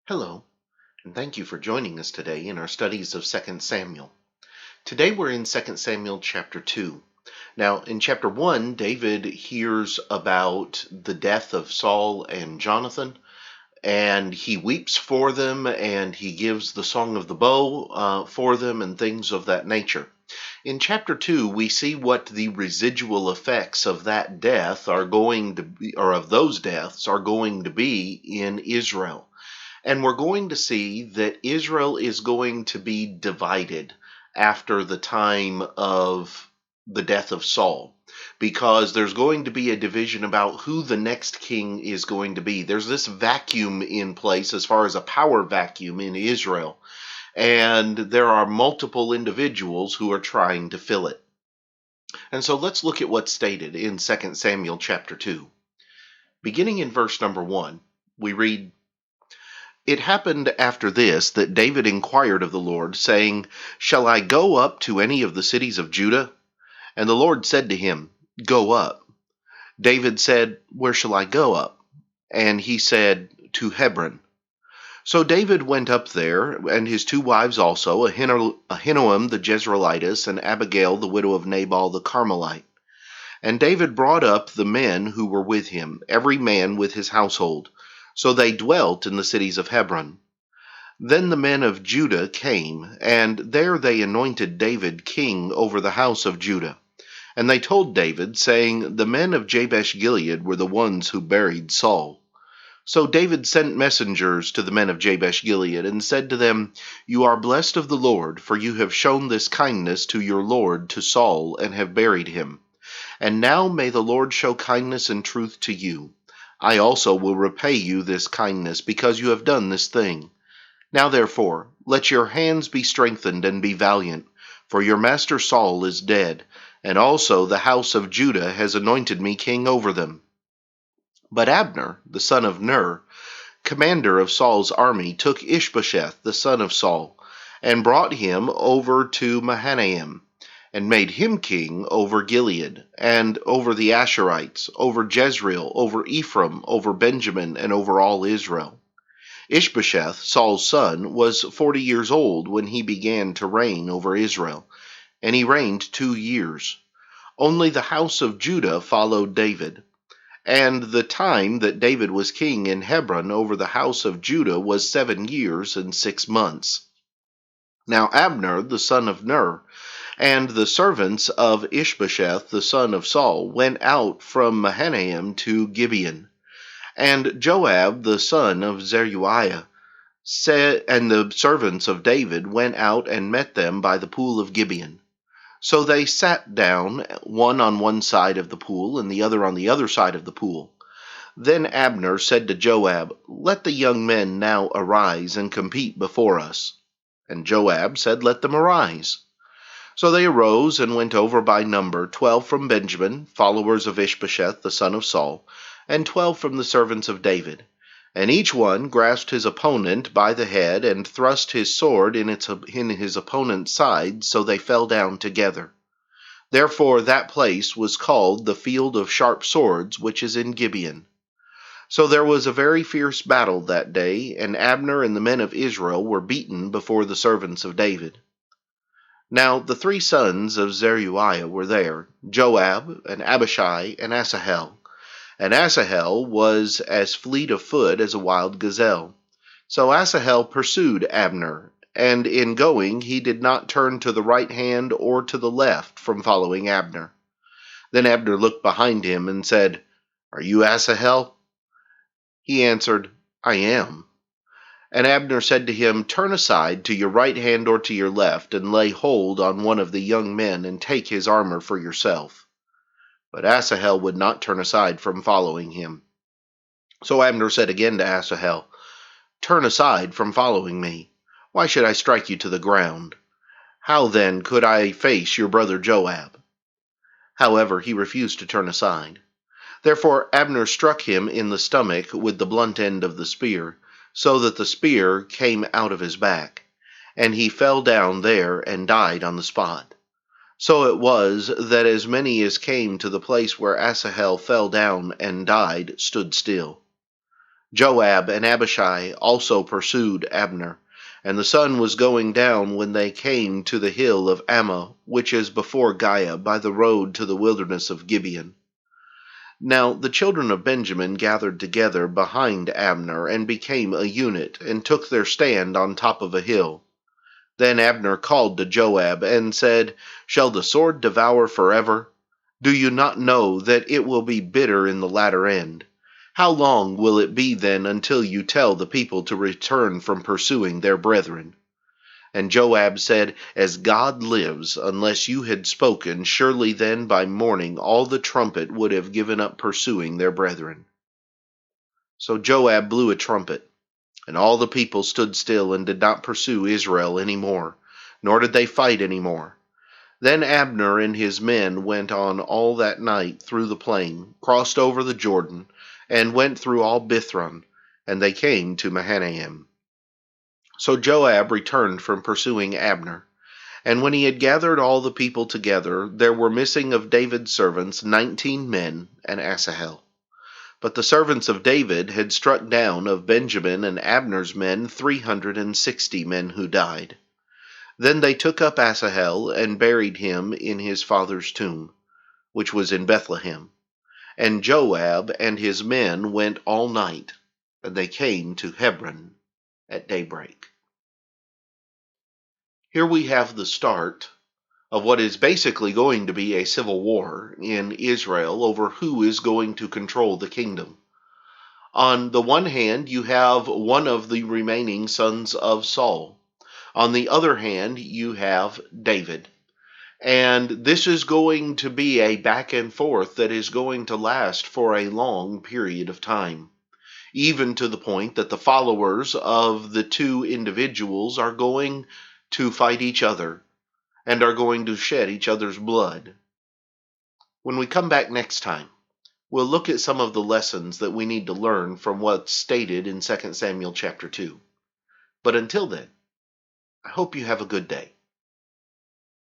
Hello, and thank you for joining us today in our studies of 2 Samuel. Today we're in 2 Samuel chapter 2. Now, in chapter 1, David hears about the death of Saul and Jonathan, and he weeps for them, and he gives the song of the bow for them, and things of that nature. In chapter 2, we see what the residual effects of that death are going to be, or of those deaths are going to be in Israel. And we're going to see that Israel is going to be divided after the time of the death of Saul, because there's going to be a division about who the next king is going to be. There's this vacuum in place as far as a power vacuum in Israel, and there are multiple individuals who are trying to fill it. And so let's look at what's stated in 2 Samuel chapter 2. Beginning in verse number 1, we read, "It happened after this that David inquired of the Lord, saying, Shall I go up to any of the cities of Judah? And the Lord said to him, Go up. David said, Where shall I go up? And he said, To Hebron. So David went up there, and his two wives also, Ahinoam the Jezreelitess, and Abigail the widow of Nabal the Carmelite. And David brought up the men who were with him, every man with his household. So they dwelt in the cities of Hebron. Then the men of Judah came, and there they anointed David king over the house of Judah. And they told David, saying, The men of Jabesh Gilead were the ones who buried Saul. So David sent messengers to the men of Jabesh Gilead, and said to them, You are blessed of the Lord, for you have shown this kindness to your Lord, to Saul, and have buried him. And now may the Lord show kindness and truth to you. I also will repay you this kindness, because you have done this thing. Now therefore, let your hands be strengthened and be valiant, for your master Saul is dead, and also the house of Judah has anointed me king over them. But Abner, the son of Ner, commander of Saul's army, took Ishbosheth, the son of Saul, and brought him over to Mahanaim, and made him king over Gilead, and over the Asherites, over Jezreel, over Ephraim, over Benjamin, and over all Israel. Ishbosheth, Saul's son, was 40 years old when he began to reign over Israel, and he reigned 2 years. Only the house of Judah followed David. And the time that David was king in Hebron over the house of Judah was 7 years and 6 months. Now Abner, the son of Ner, and the servants of Ishbosheth, the son of Saul, went out from Mahanaim to Gibeon. And Joab, the son of Zeruiah, and the servants of David went out and met them by the pool of Gibeon. So they sat down, one on one side of the pool, and the other on the other side of the pool. Then Abner said to Joab, Let the young men now arise and compete before us. And Joab said, Let them arise. So they arose and went over by number, 12 from Benjamin, followers of Ishbosheth the son of Saul, and 12 from the servants of David. And each one grasped his opponent by the head, and thrust his sword in his opponent's side, so they fell down together. Therefore that place was called the Field of Sharp Swords, which is in Gibeon. So there was a very fierce battle that day, and Abner and the men of Israel were beaten before the servants of David. Now the 3 sons of Zeruiah were there, Joab, and Abishai, and Asahel. And Asahel was as fleet of foot as a wild gazelle. So Asahel pursued Abner, and in going he did not turn to the right hand or to the left from following Abner. Then Abner looked behind him and said, Are you Asahel? He answered, I am. And Abner said to him, Turn aside to your right hand or to your left, and lay hold on one of the young men, and take his armor for yourself. But Asahel would not turn aside from following him. So Abner said again to Asahel, Turn aside from following me. Why should I strike you to the ground? How then could I face your brother Joab? However, he refused to turn aside. Therefore Abner struck him in the stomach with the blunt end of the spear, so that the spear came out of his back, and he fell down there and died on the spot. So it was that as many as came to the place where Asahel fell down and died stood still. Joab and Abishai also pursued Abner, and the sun was going down when they came to the hill of Ammah, which is before Giah, by the road to the wilderness of Gibeon. Now the children of Benjamin gathered together behind Abner, and became a unit, and took their stand on top of a hill. Then Abner called to Joab, and said, Shall the sword devour forever? Do you not know that it will be bitter in the latter end? How long will it be then until you tell the people to return from pursuing their brethren? And Joab said, As God lives, unless you had spoken, surely then by morning all the trumpet would have given up pursuing their brethren. So Joab blew a trumpet, and all the people stood still and did not pursue Israel any more, nor did they fight any more. Then Abner and his men went on all that night through the plain, crossed over the Jordan, and went through all Bithron, and they came to Mahanaim. So Joab returned from pursuing Abner. And when he had gathered all the people together, there were missing of David's servants 19 men and Asahel. But the servants of David had struck down of Benjamin and Abner's men 360 men who died. Then they took up Asahel and buried him in his father's tomb, which was in Bethlehem. And Joab and his men went all night, and they came to Hebron at daybreak. Here we have the start of what is basically going to be a civil war in Israel over who is going to control the kingdom. On the one hand, you have one of the remaining sons of Saul. On the other hand, you have David. And this is going to be a back and forth that is going to last for a long period of time, even to the point that the followers of the two individuals are going to fight each other and are going to shed each other's blood. When we come back next time, we'll look at some of the lessons that we need to learn from what's stated in 2 Samuel chapter 2. But until then, I hope you have a good day.